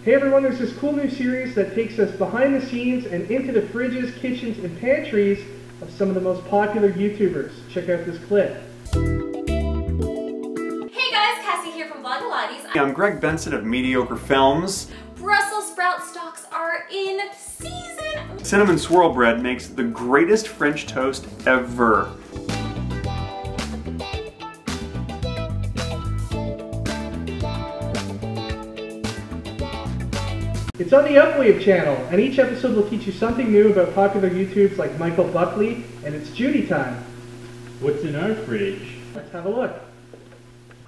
Hey everyone, there's this cool new series that takes us behind the scenes and into the fridges, kitchens, and pantries of some of the most popular YouTubers. Check out this clip. Hey guys, Cassie here from Vlogalotties. I'm Greg Benson of Mediocre Films. Brussels sprout stalks are in season. Cinnamon swirl bread makes the greatest French toast ever. It's on the Upwave channel, and each episode will teach you something new about popular YouTubes like Michael Buckley, and it's Judy time. What's in our fridge? Let's have a look.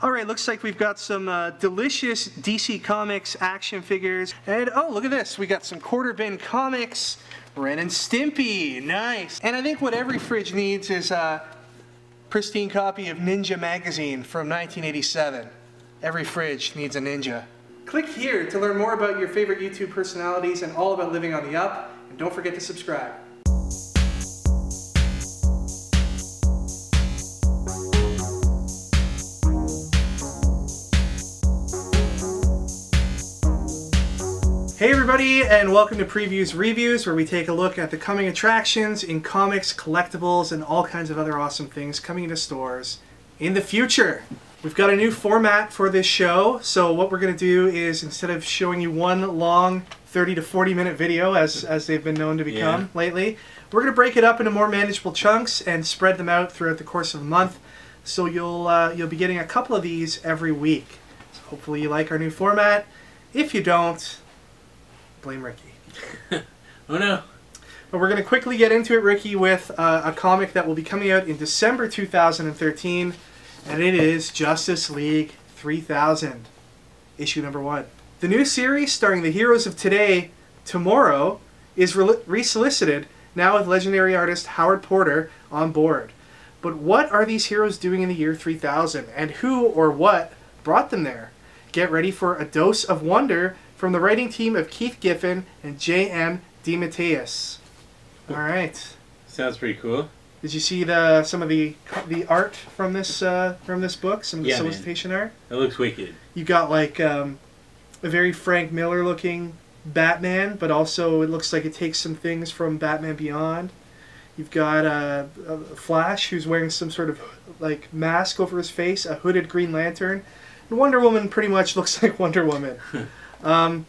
Alright, looks like we've got some delicious DC Comics action figures. And oh, look at this. We got some quarter bin comics. Ren and Stimpy. Nice. And I think what every fridge needs is a pristine copy of Ninja Magazine from 1987. Every fridge needs a ninja. Click here to learn more about your favorite YouTube personalities and all about living on the up. And don't forget to subscribe. Hey everybody, and welcome to Previews Reviews, where we take a look at the coming attractions in comics, collectibles, and all kinds of other awesome things coming to stores in the future. We've got a new format for this show, so what we're going to do is, instead of showing you one long 30 to 40 minute video, as they've been known to become lately, we're going to break it up into more manageable chunks and spread them out throughout the course of the month, so you'll be getting a couple of these every week. So hopefully you like our new format. If you don't, blame Ricky. Oh no. But we're going to quickly get into it, Ricky, with a comic that will be coming out in December 2013. And it is Justice League 3000, issue number 1. The new series, starring the heroes of today, tomorrow, is resolicited, now with legendary artist Howard Porter on board. But what are these heroes doing in the year 3000, and who or what brought them there? Get ready for a dose of wonder from the writing team of Keith Giffen and J.M. DeMatteis. All right. Sounds pretty cool. Did you see some of the art from this book? Some of the solicitation art. It looks wicked. You got like a very Frank Miller looking Batman, but also it looks like it takes some things from Batman Beyond. You've got a Flash who's wearing some sort of like mask over his face, a hooded Green Lantern, and Wonder Woman pretty much looks like Wonder Woman. Now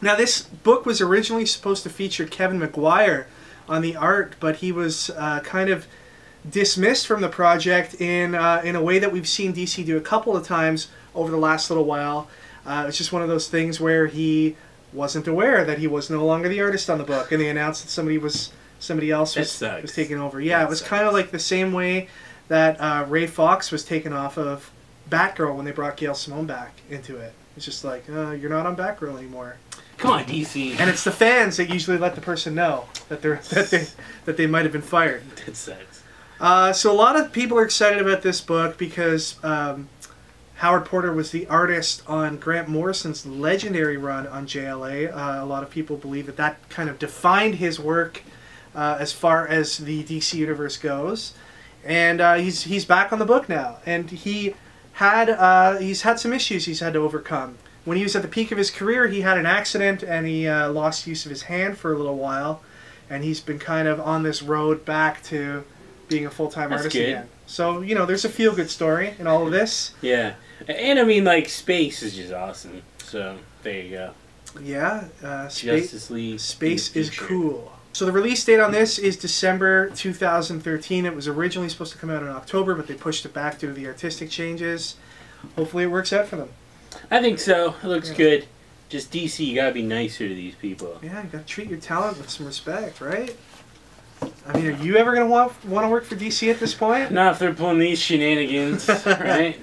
this book was originally supposed to feature Kevin Maguire on the art, but he was kind of dismissed from the project in a way that we've seen DC do a couple of times over the last little while. It's just one of those things where he wasn't aware that he was no longer the artist on the book, and they announced that somebody else was taking over. Yeah, it was kind of like the same way that Ray Fox was taken off of Batgirl when they brought Gail Simone back into it. It's just like, you're not on Batgirl anymore. Come on, DC. And it's the fans that usually let the person know that they might have been fired. That sucks. So a lot of people are excited about this book because Howard Porter was the artist on Grant Morrison's legendary run on JLA. A lot of people believe that kind of defined his work as far as the DC universe goes. And he's back on the book now, and he's had some issues he's had to overcome. When he was at the peak of his career, he had an accident and he lost use of his hand for a little while, and he's been kind of on this road back to being a full-time artist again. So, you know, there's a feel-good story in all of this. Yeah. And I mean, like, space is just awesome. So, there you go. Yeah. Justice League. Space is cool. So the release date on this is December 2013. It was originally supposed to come out in October, but they pushed it back due to the artistic changes. Hopefully it works out for them. I think so. It looks good. Just DC, you gotta be nicer to these people. Yeah, you gotta treat your talent with some respect, right? I mean, are you ever gonna want to work for DC at this point? Not if they're pulling these shenanigans, right?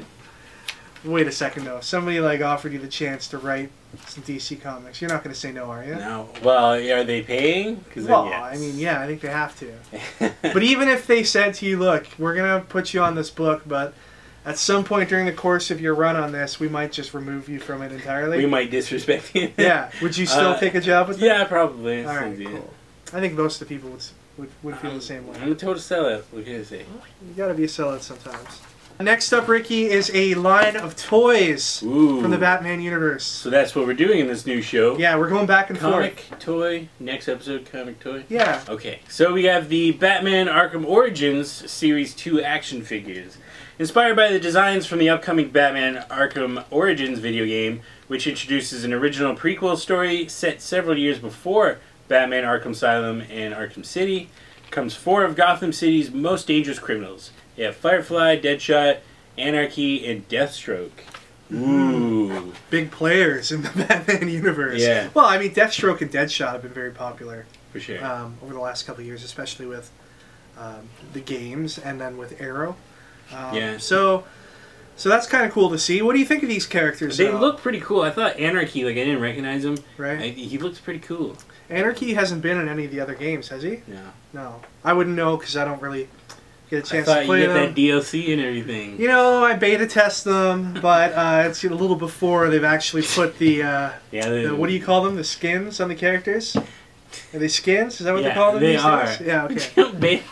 Wait a second, though. Somebody like offered you the chance to write some DC comics. You're not gonna say no, are you? No. Well, are they paying? Well, yes. I mean, yeah, I think they have to. But even if they said to you, look, we're gonna put you on this book, but at some point during the course of your run on this, we might just remove you from it entirely. We might disrespect you. Yeah. Would you still take a job with them? Yeah, probably. All right, cool. I think most of the people would feel the same way. I'm a total sellout. What can I say? You gotta be a sellout sometimes. Next up, Ricky, is a line of toys from the Batman universe. So that's what we're doing in this new show. Yeah, we're going back and comic forth. Toy. Next episode, comic toy. Yeah. Okay, so we have the Batman Arkham Origins Series 2 action figures. Inspired by the designs from the upcoming Batman Arkham Origins video game, which introduces an original prequel story set several years before Batman Arkham Asylum and Arkham City, comes 4 of Gotham City's most dangerous criminals. You have Firefly, Deadshot, Anarky, and Deathstroke. Ooh. Big players in the Batman universe. Yeah. Well, I mean, Deathstroke and Deadshot have been very popular. For sure. Over the last couple of years, especially with the games and then with Arrow. Yeah. So that's kind of cool to see. What do you think of these characters? They look pretty cool. I thought Anarky, like, I didn't recognize him. Right. He looks pretty cool. Anarky hasn't been in any of the other games, has he? No. No. I wouldn't know because I don't really get a chance I thought to play you them. get that DLC and everything. You know, I beta test them, but it's a little before they've actually put the what do you call them? The skins on the characters? Are they skins? Is that what they're called? They these are. days? Yeah, okay.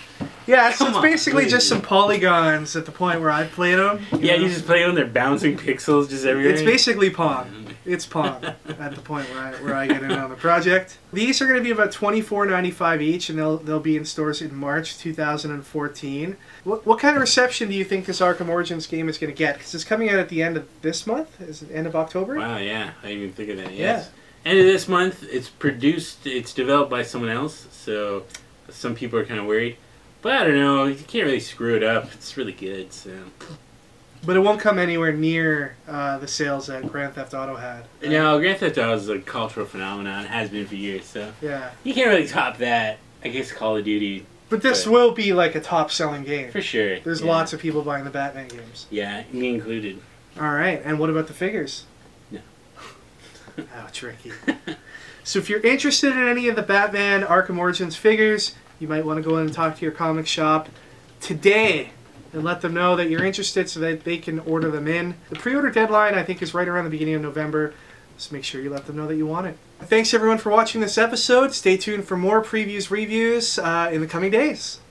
Yeah, so it's basically just some polygons at the point where I played them. You just play them, they're bouncing pixels just everywhere. It's basically Pong. It's Pong at the point where I get in on the project. These are going to be about $24.95 each, and they'll be in stores in March 2014. What kind of reception do you think this Arkham Origins game is going to get? Because it's coming out at the end of this month. Is it end of October? Wow, yeah, I didn't even think of that. Yes. Yeah. End of this month. It's developed by someone else, so some people are kind of worried. But I don't know, you can't really screw it up. It's really good, so. But it won't come anywhere near the sales that Grand Theft Auto had. No, Grand Theft Auto is a cultural phenomenon. It has been for years, so. Yeah. You can't really top that. I guess Call of Duty. But this will be like a top-selling game. For sure. There's lots of people buying the Batman games. Yeah, me included. All right, and what about the figures? No. Ouch, Ricky. So if you're interested in any of the Batman Arkham Origins figures, you might want to go in and talk to your comic shop today and let them know that you're interested so that they can order them in. The pre-order deadline, I think, is right around the beginning of November, so make sure you let them know that you want it. Thanks, everyone, for watching this episode. Stay tuned for more previews, reviews in the coming days.